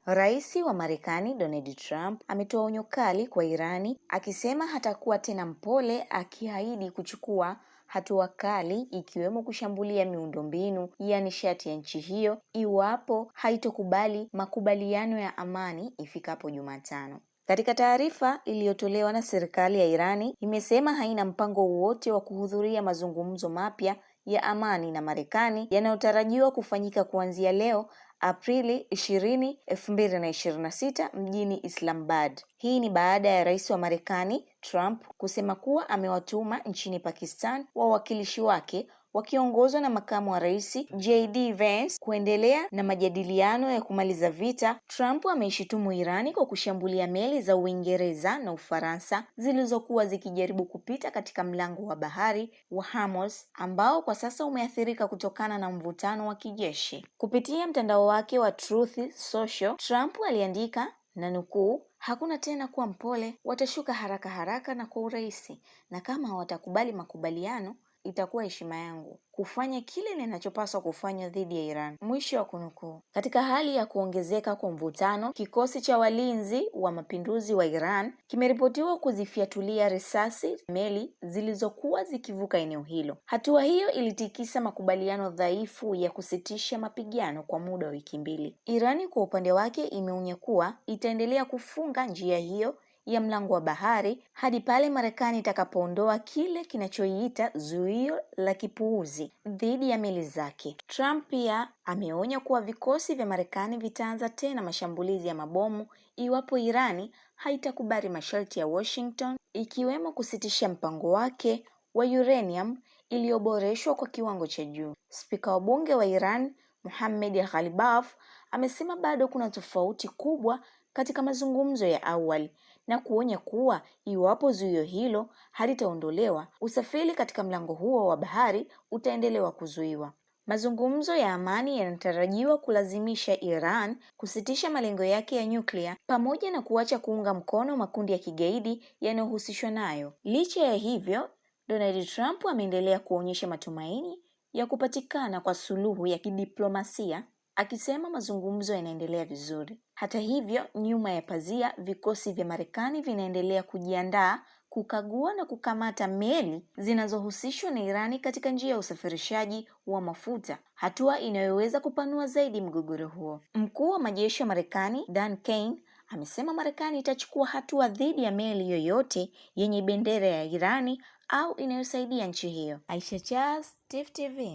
Rais wa Marekani Donald Trump ametoa onyo kali kwa Irani akisema hatakuwa tena mpole, akiahidi kuchukua hatua kali ikiwemo kushambulia miundombinu ya nishati ya nchi hiyo iwapo haitokubali makubaliano ya amani ifikapo Jumatano. Katika taarifa iliyotolewa na serikali ya Irani, imesema haina mpango wowote wa kuhudhuria mazungumzo mapya ya amani na Marekani yanayotarajiwa kufanyika kuanzia leo Aprili 20, 2026 mjini Islamabad. Hii ni baada ya Rais wa Marekani Trump kusema kuwa amewatuma nchini Pakistan wawakilishi wake wakiongozwa na makamu wa rais JD Vance kuendelea na majadiliano ya kumaliza vita. Trump ameishitumu Irani kwa kushambulia meli za Uingereza na Ufaransa zilizokuwa zikijaribu kupita katika mlango wa bahari wa Hormuz ambao kwa sasa umeathirika kutokana na mvutano wa kijeshi. Kupitia mtandao wake wa Truth Social, Trump aliandika na nukuu, "Hakuna tena kuwa mpole, watashuka haraka haraka na kwa urahisi, na kama hawatakubali makubaliano itakuwa heshima yangu kufanya kile ninachopaswa kufanya dhidi ya Iran." Mwisho wa kunukuu. Katika hali ya kuongezeka kwa mvutano, kikosi cha walinzi wa mapinduzi wa Iran kimeripotiwa kuzifiatulia risasi meli zilizokuwa zikivuka eneo hilo. Hatua hiyo ilitikisa makubaliano dhaifu ya kusitisha mapigano kwa muda wa wiki mbili. Irani kwa upande wake imeonya kuwa itaendelea kufunga njia hiyo ya mlango wa bahari hadi pale Marekani itakapoondoa kile kinachoiita zuio la kipuuzi dhidi ya meli zake. Trump pia ameonya kuwa vikosi vya Marekani vitaanza tena mashambulizi ya mabomu iwapo Irani haitakubali masharti ya Washington, ikiwemo kusitisha mpango wake wa uranium iliyoboreshwa kwa kiwango cha juu. Spika wa bunge wa Iran Mohammad Ghalibaf amesema bado kuna tofauti kubwa katika mazungumzo ya awali na kuonya kuwa iwapo zuio hilo halitaondolewa, usafiri katika mlango huo wa bahari utaendelewa kuzuiwa. Mazungumzo ya amani yanatarajiwa kulazimisha Iran kusitisha malengo yake ya nyuklia pamoja na kuacha kuunga mkono makundi ya kigaidi yanayohusishwa nayo. Licha ya hivyo, Donald Trump ameendelea kuonyesha matumaini ya kupatikana kwa suluhu ya kidiplomasia, akisema mazungumzo yanaendelea vizuri. Hata hivyo, nyuma ya pazia, vikosi vya Marekani vinaendelea kujiandaa kukagua na kukamata meli zinazohusishwa na Irani katika njia ya usafirishaji wa mafuta, hatua inayoweza kupanua zaidi mgogoro huo. Mkuu wa majeshi wa Marekani Dan Kane amesema Marekani itachukua hatua dhidi ya meli yoyote yenye bendera ya Irani au inayosaidia nchi hiyo. Aisha Charles, Tifu TV.